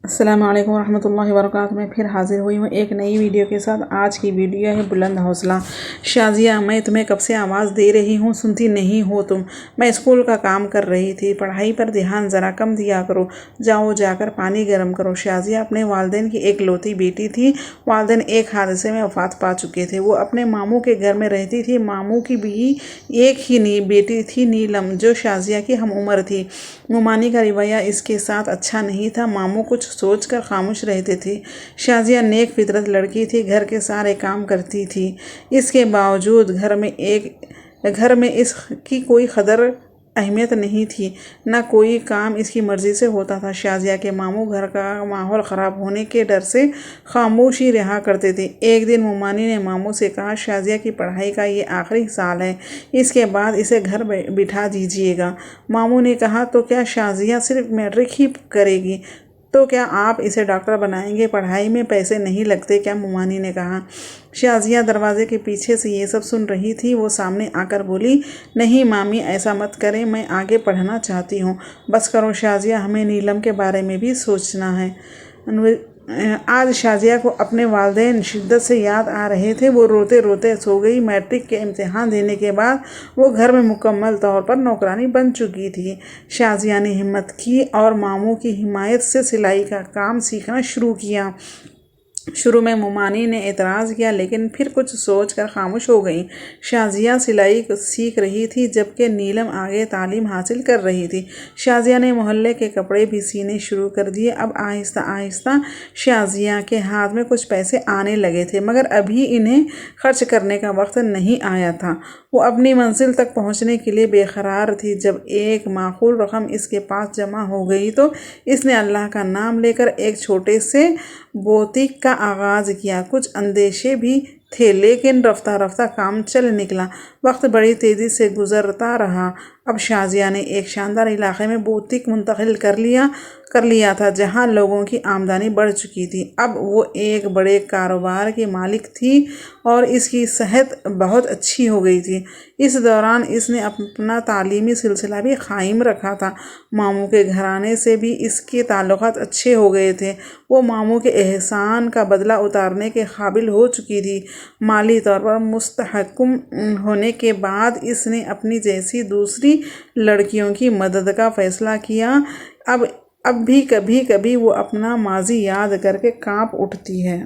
السلام علیکم ورحمۃ اللہ وبرکاتہ۔ میں پھر حاضر ہوئی ہوں ایک نئی ویڈیو کے ساتھ۔ آج کی ویڈیو ہے بلند حوصلہ۔ شازیہ، میں تمہیں کب سے آواز دے رہی ہوں، سنتی نہیں ہو تم۔ میں اسکول کا کام کر رہی تھی، پڑھائی پر دھیان ذرا کم دیا کرو۔ جاؤ جا کر پانی گرم کرو۔ شازیہ اپنے والدین کی ایک لوتی بیٹی تھی۔ والدین ایک حادثے میں وفات پا چکے تھے۔ وہ اپنے ماموں کے گھر میں رہتی تھی۔ ماموں کی بھی ایک ہی بیٹی تھی، نیلم، جو شازیہ کی ہم عمر تھی۔ مومانی کا رویہ اس کے ساتھ اچھا نہیں تھا۔ ماموں کچھ سوچ کر خاموش رہتے تھے۔ شازیہ نیک فطرت لڑکی تھی، گھر کے سارے کام کرتی تھی۔ اس کے باوجود گھر میں اس کی کوئی قدر اہمیت نہیں تھی، نہ کوئی کام اس کی مرضی سے ہوتا تھا۔ شازیہ کے ماموں گھر کا ماحول خراب ہونے کے ڈر سے خاموشی رہا کرتے تھے۔ ایک دن مومانی نے ماموں سے کہا، شازیہ کی پڑھائی کا یہ آخری سال ہے، اس کے بعد اسے گھر بٹھا دیجیے گا۔ ماموں نے کہا، تو کیا شازیہ صرف میٹرک ہی کرے گی؟ تو کیا آپ اسے ڈاکٹر بنائیں گے؟ پڑھائی میں پیسے نہیں لگتے کیا؟ مومانی نے کہا۔ شازیہ دروازے کے پیچھے سے یہ سب سن رہی تھی۔ وہ سامنے آ کر بولی، نہیں مامی، ایسا مت کریں، میں آگے پڑھنا چاہتی ہوں۔ بس کرو شازیہ، ہمیں نیلم کے بارے میں بھی سوچنا ہے۔ آج شازیہ کو اپنے والدین شدت سے یاد آ رہے تھے۔ وہ روتے روتے سو گئی۔ میٹرک کے امتحان دینے کے بعد وہ گھر میں مکمل طور پر نوکرانی بن چکی تھی۔ شازیہ نے ہمت کی اور ماموں کی حمایت سے سلائی کا کام سیکھنا شروع کیا۔ شروع میں مومانی نے اعتراض کیا، لیکن پھر کچھ سوچ کر خاموش ہو گئی۔ شازیہ سلائی سیکھ رہی تھی، جبکہ نیلم آگے تعلیم حاصل کر رہی تھی۔ شازیہ نے محلے کے کپڑے بھی سینے شروع کر دیے۔ اب آہستہ آہستہ شازیہ کے ہاتھ میں کچھ پیسے آنے لگے تھے، مگر ابھی انہیں خرچ کرنے کا وقت نہیں آیا تھا۔ وہ اپنی منزل تک پہنچنے کے لیے بے قرار تھی۔ جب ایک معقول رقم اس کے پاس جمع ہو گئی تو اس نے اللہ کا نام لے کر ایک چھوٹے سے بوتیک کا آغاز کیا۔ کچھ اندیشے بھی تھے، لیکن رفتہ رفتہ کام چل نکلا۔ وقت بڑی تیزی سے گزرتا رہا۔ اب شازیہ نے ایک شاندار علاقے میں بوتیک منتقل کر لیا تھا، جہاں لوگوں کی آمدنی بڑھ چکی تھی۔ اب وہ ایک بڑے کاروبار کی مالک تھی اور اس کی صحت بہت اچھی ہو گئی تھی۔ اس دوران اس نے اپنا تعلیمی سلسلہ بھی قائم رکھا تھا۔ ماموں کے گھرانے سے بھی اس کے تعلقات اچھے ہو گئے تھے۔ وہ ماموں کے احسان کا بدلہ اتارنے کے قابل ہو چکی تھی۔ مالی طور پر مستحکم ہونے کے بعد اس نے اپنی جیسی دوسری لڑکیوں کی مدد کا فیصلہ کیا۔ اب بھی کبھی کبھی وہ اپنا ماضی یاد کر کے کانپ اٹھتی ہے۔